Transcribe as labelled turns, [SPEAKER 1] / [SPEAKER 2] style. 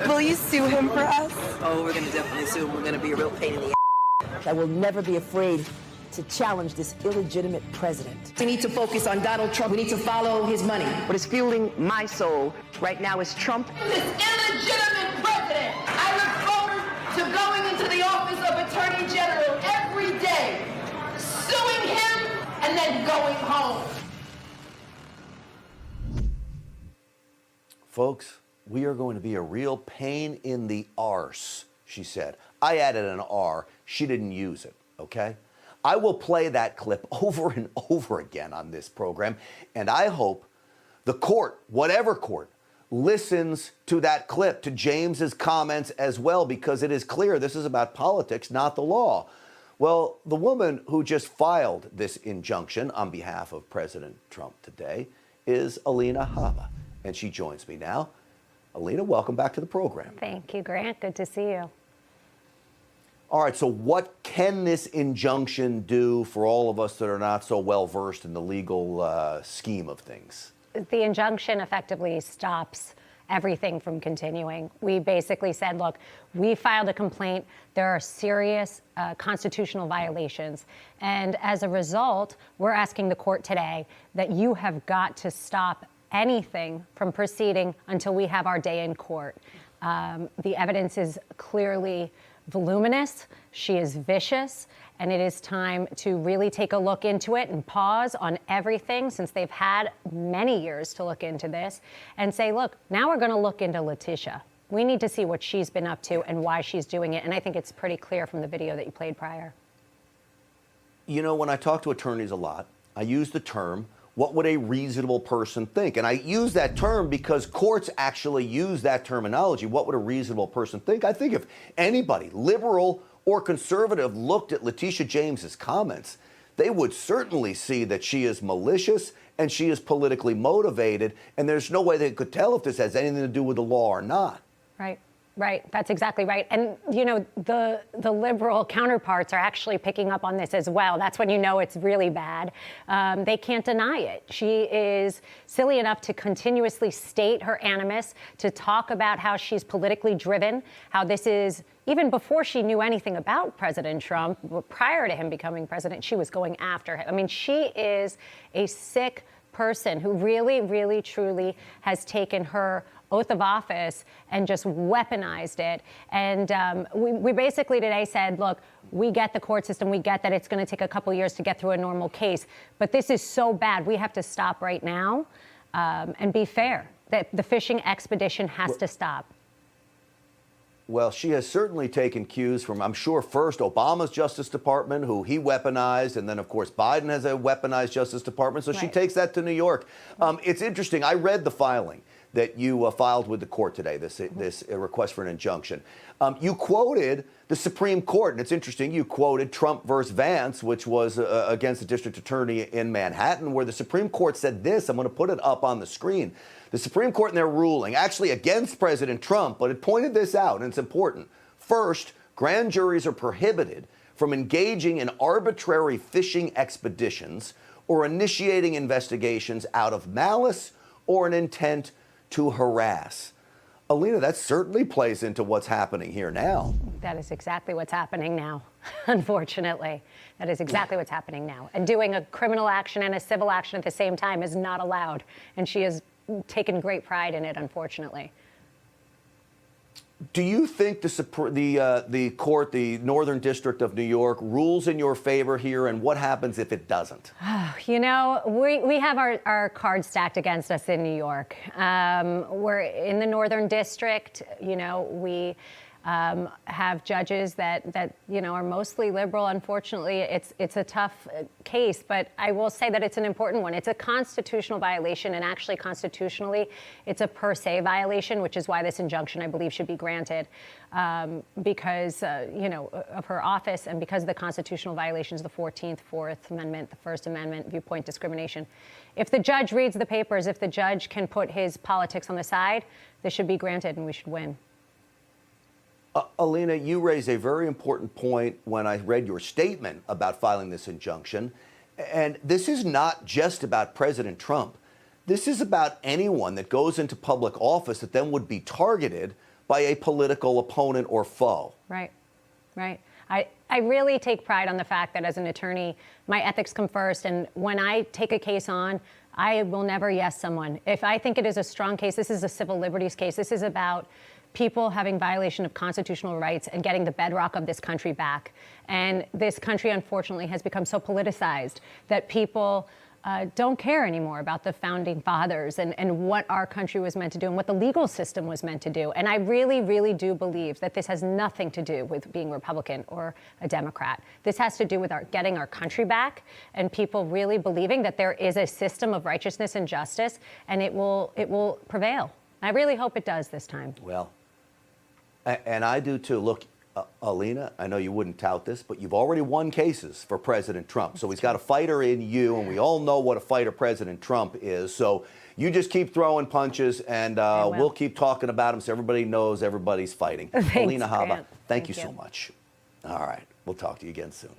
[SPEAKER 1] Will you sue him for us?
[SPEAKER 2] Oh, we're going to definitely sue him. We're going to be a real pain in the
[SPEAKER 3] I will never be afraid to challenge this illegitimate president.
[SPEAKER 4] We need to focus on Donald Trump. We need to follow his money.
[SPEAKER 5] What is fueling my soul right now is Trump.
[SPEAKER 6] This illegitimate president. I look forward to going into the office of Attorney General every day, suing him, and then going home.
[SPEAKER 7] Folks, we are going to be a real pain in the arse, she said. I added an R. She didn't use it, okay? I will play that clip over and over again on this program, and I hope the court, whatever court, listens to that clip, to James's comments as well, because it is clear this is about politics, not the law. Well, the woman who just filed this injunction on behalf of President Trump today is Alina Habba, and she joins me now. Alina, welcome back to the program.
[SPEAKER 8] Thank you, Grant. Good to see you.
[SPEAKER 7] All right, so what can this injunction do for all of us that are not so well versed in the legal scheme of things?
[SPEAKER 8] The injunction effectively stops everything from continuing. We basically said, look, we filed a complaint. There are serious constitutional violations. And as a result, we're asking the court today that you have got to stop anything from proceeding until we have our day in court. The evidence is clearly voluminous, she is vicious, and it is time to really take a look into it and pause on everything, since they've had many years to look into this, and say, look, now we're going to look into Letitia. We need to see what she's been up to and why she's doing it, and I think it's pretty clear from the video that you played prior.
[SPEAKER 7] You know, when I talk to attorneys a lot, I use the term, what would a reasonable person think? And I use that term because courts actually use that terminology. What would a reasonable person think? I think if anybody, liberal or conservative, looked at Letitia James's comments, they would certainly see that she is malicious and she is politically motivated, and there's no way they could tell if this has anything to do with the law or not.
[SPEAKER 8] Right. Right. That's exactly right. And, you know, the liberal counterparts are actually picking up on this as well. That's when you know it's really bad. They can't deny it. She is silly enough to continuously state her animus, to talk about how she's politically driven, how this is, even before she knew anything about President Trump, prior to him becoming president, she was going after him. I mean, she is a sick person who really, really, truly has taken her oath of office and just weaponized it. And we basically today said, look, we get the court system. We get that it's going to take a couple years to get through a normal case. But this is so bad. We have to stop right now and be fair. That the fishing expedition has to stop.
[SPEAKER 7] Well, she has certainly taken cues from, I'm sure, first Obama's Justice Department, who he weaponized, and then, of course, Biden has a weaponized Justice Department, so she takes that to New York. It's interesting. I read the filing that you filed with the court today, this request for an injunction. You quoted the Supreme Court, and it's interesting, you quoted Trump versus Vance, which was against the district attorney in Manhattan, where the Supreme Court said this. I'm going to put it up on the screen. The Supreme Court in their ruling, actually against President Trump, but it pointed this out, and it's important. First, grand juries are prohibited from engaging in arbitrary fishing expeditions or initiating investigations out of malice or an intent to harass. Alina, that certainly plays into what's happening here now.
[SPEAKER 8] That is exactly what's happening now, unfortunately. That is exactly what's happening now. And doing a criminal action and a civil action at the same time is not allowed. And she has taken great pride in it, unfortunately.
[SPEAKER 7] Do you think the court, the Northern District of New York, rules in your favor here, and what happens if it doesn't?
[SPEAKER 8] You know, we have our cards stacked against us in New York. We're in the Northern District. You know, we have judges that you know are mostly liberal. Unfortunately, it's a tough case, but I will say that it's an important one. It's a constitutional violation, and actually constitutionally, it's a per se violation, which is why this injunction, I believe, should be granted because you know, of her office and because of the constitutional violations, the 14th, 4th Amendment, the First Amendment, viewpoint discrimination. If the judge reads the papers, if the judge can put his politics on the side, this should be granted, and we should win.
[SPEAKER 7] Alina, you raised a very important point when I read your statement about filing this injunction. And this is not just about President Trump. This is about anyone that goes into public office that then would be targeted by a political opponent or foe.
[SPEAKER 8] Right, right. I really take pride on the fact that as an attorney, my ethics come first. And when I take a case on, I will never yes someone. If I think it is a strong case, this is a civil liberties case. This is about people having violation of constitutional rights and getting the bedrock of this country back. And this country, unfortunately, has become so politicized that people don't care anymore about the founding fathers and what our country was meant to do and what the legal system was meant to do. And I really, really do believe that this has nothing to do with being Republican or a Democrat. This has to do with getting our country back and people really believing that there is a system of righteousness and justice, and it will prevail. I really hope it does this time.
[SPEAKER 7] Well, and I do too. Look, Alina, I know you wouldn't tout this, but you've already won cases for President Trump. So he's got a fighter in you, and we all know what a fighter President Trump is. So you just keep throwing punches, and we'll keep talking about him so everybody knows everybody's fighting.
[SPEAKER 8] Thanks,
[SPEAKER 7] Alina Habba,
[SPEAKER 8] Grant.
[SPEAKER 7] thank you so much. All right, we'll talk to you again soon.